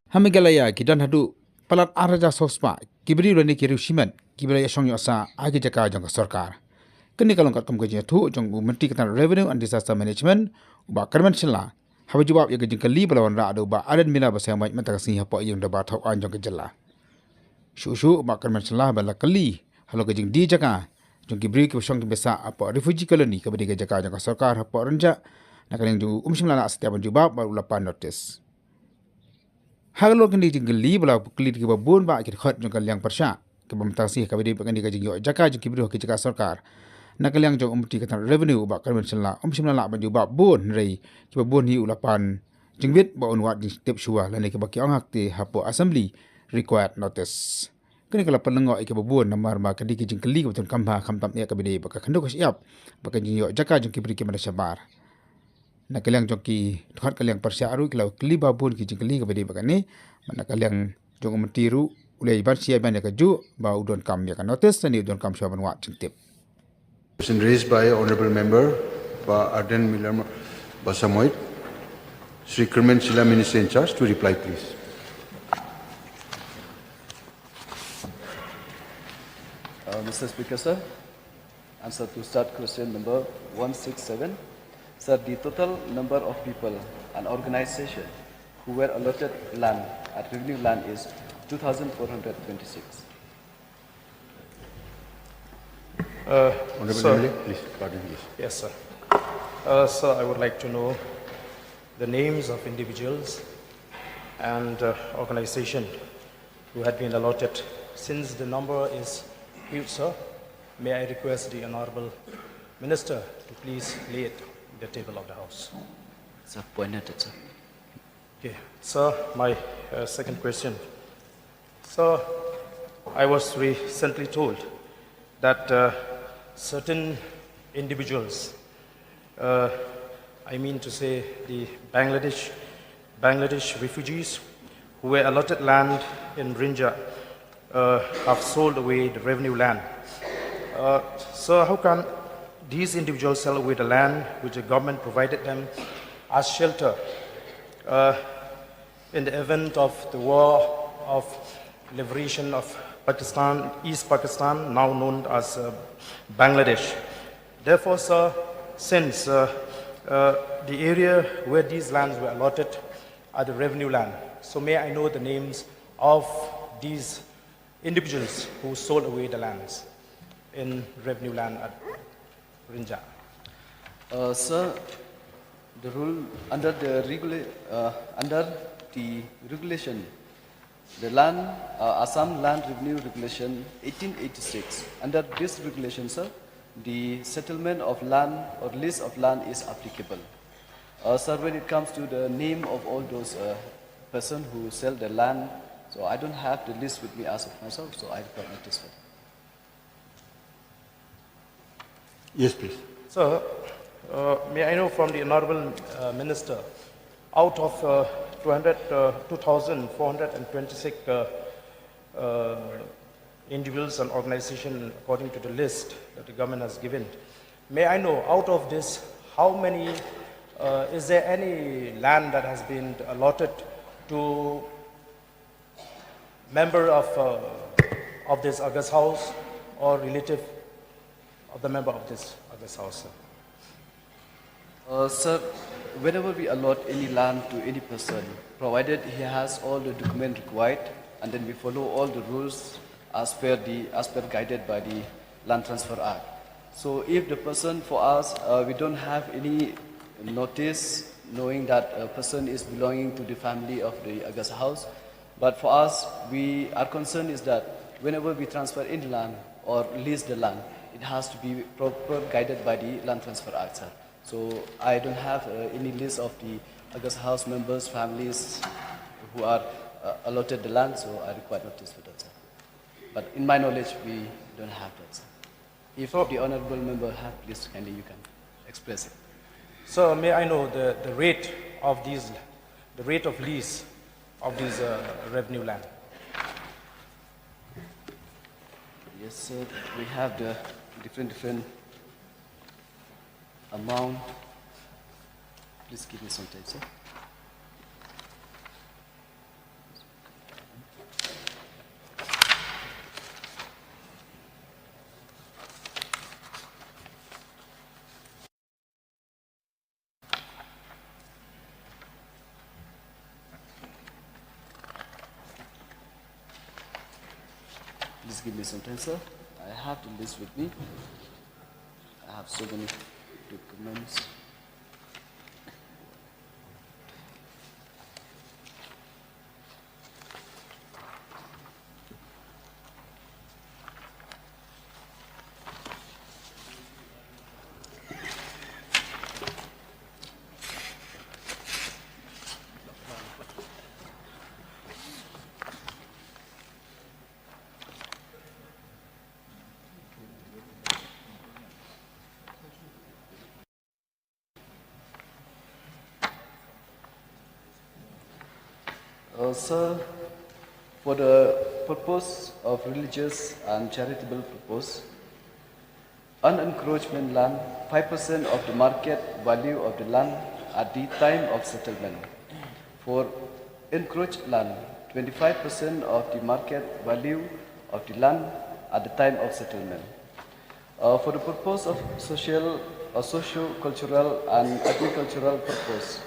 Hamigalaya kidan hadu palat araja sospa kibri rani kiru shiman kibri yashong yosa agi jaka jong sorkar. Kini kalong kat kumkajinya tu jong Myntri katan revenue and disaster management uba kerman shilla. Hawa Jubab yaga Jingkylli balawan ra adu uba adan mila basayang mai matakasi hapo yung dapat hau anjong kejela. Shu uba kerman shilla bala kali halo kejing di jaka jong kibri kibsyong kibesa apo refugee colony kabadi jaka jong sorkar hapo renja nakaling ju shimla setiap Jubab baru lapan notice. Halo kendi Jingkylli bala kli ki babun ba ki khat jong kalyang persya ke bamtasi ka bidi pakandi ka jingyo jaka jong kibri ki jaka sarkar na kalyang jong Myntri katan revenue ba karmen sala shimla la ban ba bun rei ki babun hi ulapan jingbit ba onwat di step shua la ne ki baki ang hakti hapo assembly required notice kini kala penlengo ki babun namar ma kadi ki Jingkylli ko ton kamba khamtam ya ka bidi ba ka khanduk siap ba ka jingyo jaka jong kibri ki mana sabar na kalyang jong ki thot kalyang persya aru kila kli babun ki Jingkylli ka bedi bakane mana kalyang jong Myntri ru ulai ban sia ban ka ju ba udon kam ya ka notice ni udon kam shaban wa tip. Question raised by honorable member ba Arden Miller Basamoit. Sri Kerman Sila Minister in charge to reply please. Mr. Speaker, sir, answer to start question number 167. Sir, the total number of people and organization who were allotted land at revenue land is 2,426. Honorable Member, please, pardon please. Yes, sir. Sir, I would like to know the names of individuals and organization who had been allotted. Since the number is huge, sir, may I request the Honorable Minister to please lay it the table of the House. Sir, pointed, sir. Okay, sir, my second question. Sir, I was recently told that certain individuals, I mean to say the Bangladesh refugees who were allotted land in Rinja have sold away the revenue land. Sir, how can these individuals sell away the land which the government provided them as shelter in the event of the war of liberation of Pakistan, East Pakistan, now known as Bangladesh. Therefore, sir, since the area where these lands were allotted are the revenue land, so may I know the names of these individuals who sold away the lands in revenue land at Rinja? Sir, the rule under the regulation, the land Assam Land Revenue Regulation 1886. Under this regulation, sir, the settlement of land or lease of land is applicable. Sir, when it comes to the name of all those persons who sell the land, so I don't have the list with me as of myself, so I require notice for that. Yes, please. Sir, may I know from the Honorable Minister, out of 2,426 individuals and organizations according to the list that the government has given, may I know out of this, how many, is there any land that has been allotted to member of this August House or relative of the member of this August House, sir? Sir, whenever we allot any land to any person, provided he has all the documents required, and then we follow all the rules as per guided by the Land Transfer Act. So if the person for us, we don't have any notice knowing that a person is belonging to the family of the August House, but for us, our concern is that whenever we transfer any land or lease the land, it has to be proper guided by the Land Transfer Act, sir. So I don't have any list of the August House members, families who are allotted the land, so I require notice for that, sir. But in my knowledge, we don't have that, sir. If the honorable member have, please kindly you can express it. So may I know the rate of these, the rate of lease of these revenue land? Yes, sir. We have the different amount. Please give me some time, sir. Please give me some time, sir. I have the list with me. I have so many documents. Sir, for the purpose of religious and charitable purpose, unencroachment land, 5% of the market value of the land at the time of settlement. For encroached land, 25% of the market value of the land at the time of settlement. For the purpose of socio-cultural and agricultural purpose,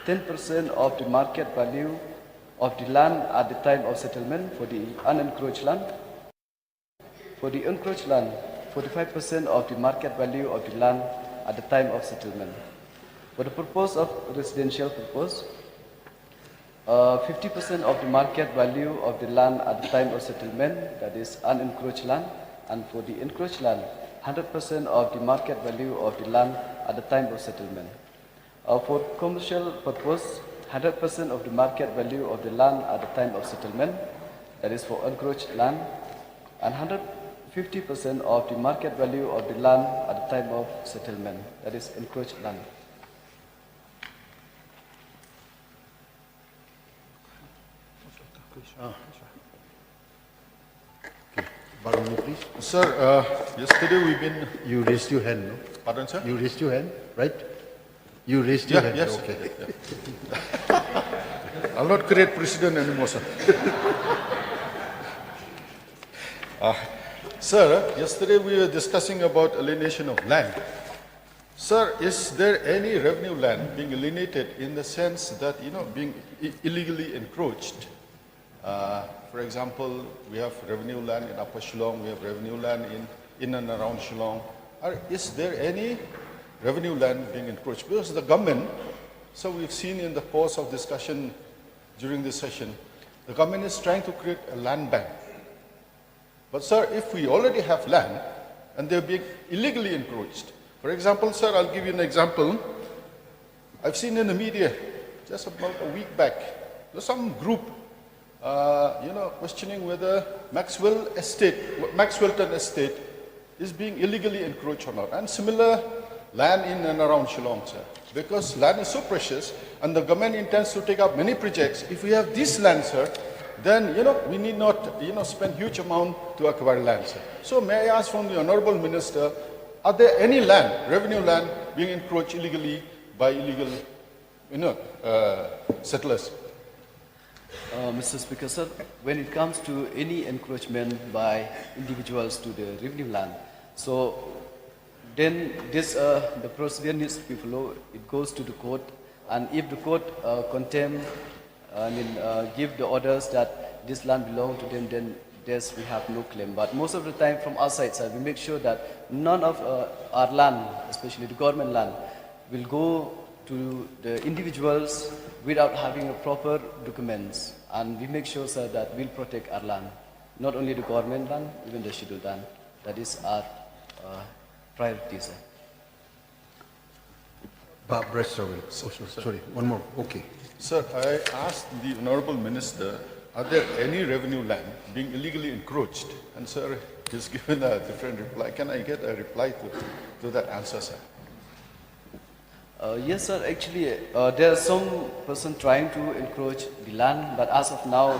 10% of the market value of the land at the time of settlement for the unencroached land. For the encroached land, 45% of the market value of the land at the time of settlement. For the purpose of residential purpose, 50% of the market value of the land at the time of settlement, that is unencroached land, and for the encroached land, 100% of the market value of the land at the time of settlement. For commercial purpose, 100% of the market value of the land at the time of settlement, that is for encroached land, and 150% of the market value of the land at the time of settlement, that is encroached land. Baroni, please. Sir, yesterday we've been... You raised your hand, no? Pardon, sir? You raised your hand, right? You raised your hand. Yes. Okay. I'll not create precedent anymore, sir. Sir, yesterday we were discussing about alienation of land. Sir, is there any revenue land being alienated in the sense that, being illegally encroached? For example, we have revenue land in Upper Shillong, we have revenue land in and around Shillong. Is there any revenue land being encroached? Because the government, so we've seen in the course of discussion during this session, the government is trying to create a land bank. But sir, if we already have land and they're being illegally encroached, for example, sir, I'll give you an example. I've seen in the media just about a week back, there's some group questioning whether Maxwellton Estate is being illegally encroached or not. And similar land in and around Shillong, sir. Because land is so precious and the government intends to take up many projects. If we have this land, sir, then, we need not, spend huge amount to acquire land, sir. So may I ask from the Honorable Minister, are there any land, revenue land, being encroached illegally by illegal, settlers? Mr. Speaker, sir, when it comes to any encroachment by individuals to the revenue land, so then this the procedure needs to be followed. It goes to the court, and if the court give the orders that this land belongs to them, then yes, we have no claim. But most of the time, from our side, sir, we make sure that none of our land, especially the government land, will go to the individuals without having a proper documents. And we make sure, sir, that we'll protect our land, not only the government land, even the scheduled land. That is our priority, sir. Sorry, one more. Okay. Sir, I asked the Honorable Minister, are there any revenue land being illegally encroached? And sir, he's given a different reply. Can I get a reply to that answer, sir? Yes, sir. Actually, there are some person trying to encroach the land, but as of now,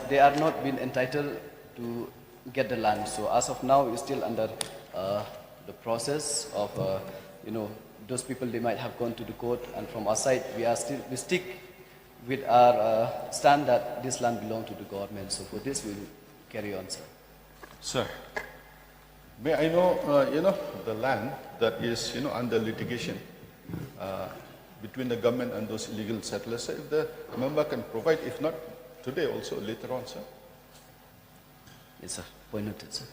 they are not been entitled to get the land. So as of now, it's still under the process of, those people, they might have gone to the court, and from our side, we stick with our stand that this land belongs to the government. So for this, we'll carry on, sir. Sir, may I know, the land that is, under litigation between the government and those illegal settlers, sir, if the member can provide, if not today, also later on, sir. Yes, sir. Point noted, sir.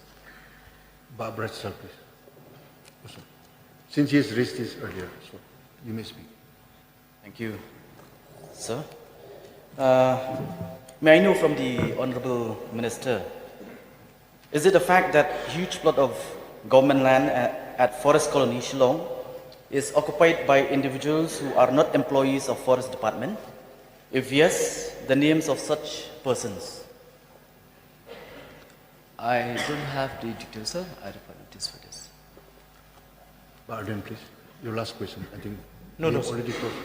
Barbara, sir, please. Oh, sir. Since he has raised this earlier, so you may speak. Thank you, sir. May I know from the Honorable Minister, is it a fact that huge plot of government land at Forest Colony, Shillong, is occupied by individuals who are not employees of Forest Department? If yes, the names of such persons. I don't have the details, sir. I require notice for this. Barden, please. Your last question. I think No, we no, have sir. already closed.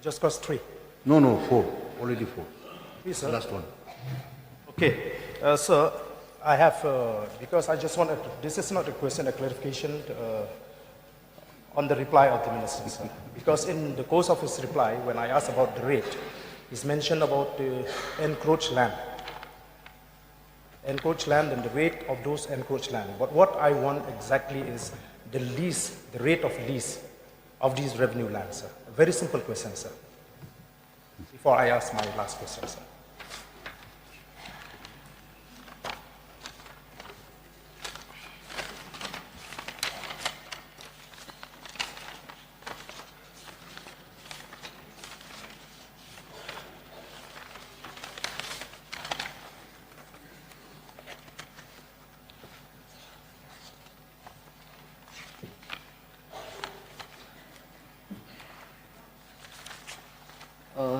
Just cause 3. No, 4. Already 4. Please, The sir. last one. Okay, sir, I have, because I just wanted to, this is not a question, a clarification on the reply of the minister, sir. Because in the course of his reply, when I asked about the rate, he's mentioned about the encroached land. Encroached land and the rate of those encroached land. But what I want exactly is the lease, the rate of lease of these revenue lands, sir. A very simple question, sir. Before I ask my last question, sir.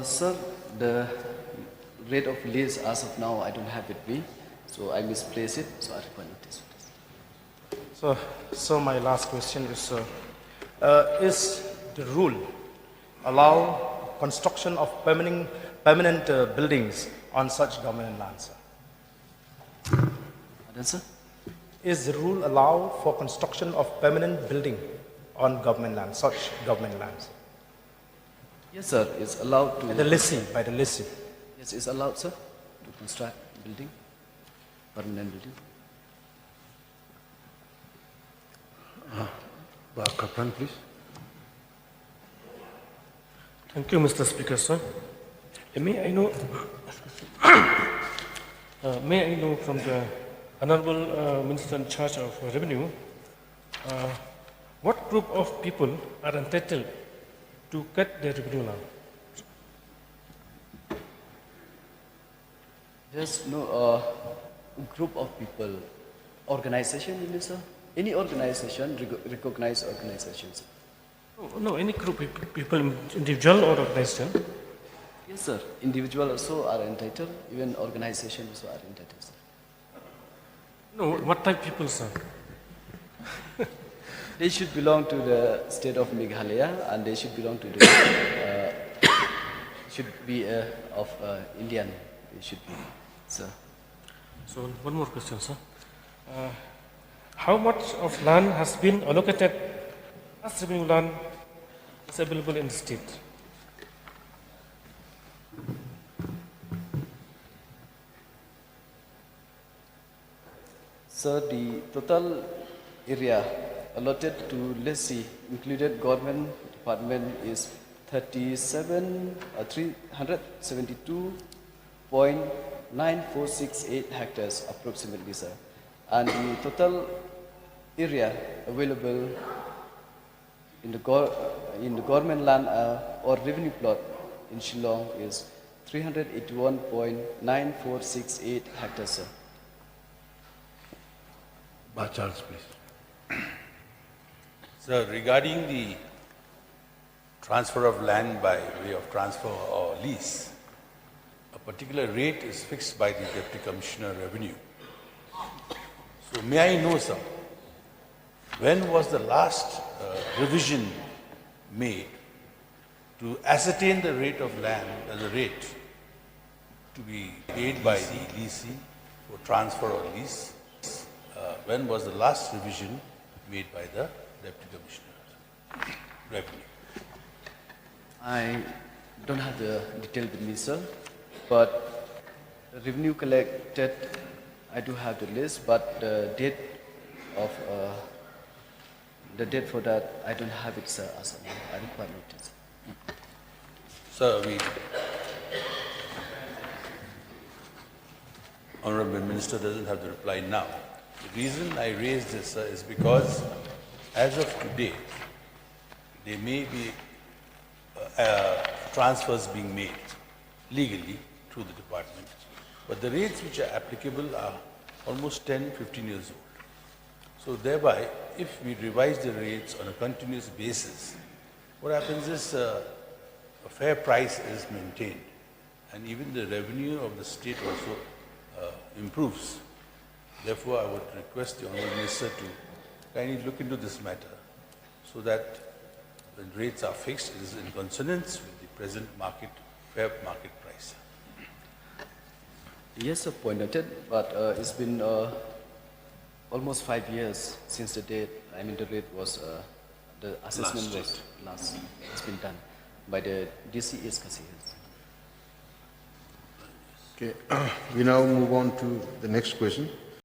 Sir, the rate of lease as of now, I don't have it with me, so I misplaced it, so I require notice for this. So my last question is the rule allow construction of permanent buildings on such government lands? Sir? Pardon, sir? Is the rule allow for construction of permanent building on government land, such government lands? Yes, sir. It's allowed to. By the lessee. Yes, it's allowed, sir, to construct building, permanent building. Kaplan, please. Thank you, Mr. Speaker, sir. May I know, may I know from the Honorable Minister in charge of Revenue, what group of people are entitled to cut their revenue now? There's no group of people, organization, you mean, sir? Any organization, recognized organizations. No, any group of people, individual or organization. Yes, sir. Individual also are entitled, even organization also are entitled, sir. No, what type of people, sir? They should belong to the state of Meghalaya, and they should belong to the, should be of Indian, they should be, sir. So one more question, sir. How much of land has been allocated as revenue land is available in the state? Sir, the total area allotted to lessee, included government department, is 372.9468 hectares approximately, sir. And the total area available in the government land or revenue plot in Shillong is 381.9468 hectares, sir. Charles, please. Sir, regarding the transfer of land by way of transfer or lease, a particular rate is fixed by the Deputy Commissioner Revenue. So may I know, sir, when was the last revision made to ascertain the rate of land as a rate to be paid by the leasee for transfer or lease? When was the last revision made by the Deputy Commissioner Revenue? I don't have the detail with me, sir, but the revenue collected, I do have the list, but the date for that, I don't have it, sir, as of now. I require notice. Sir, Honorable Minister doesn't have the reply now. The reason I raised this, sir, is because as of today, there may be transfers being made legally through the department, but the rates which are applicable are almost 10, 15 years old. So thereby, if we revise the rates on a continuous basis, what happens is a fair price is maintained, and even the revenue of the state also improves. Therefore, I would request the Honourable Minister to kindly look into this matter so that when rates are fixed, it is in consonance with the present market, fair market price. Yes, sir, point noted, but it's been almost 5 years since the date, the rate was, the assessment was last, it's been done by the DC East Casinos. Okay, we now move on to the next question.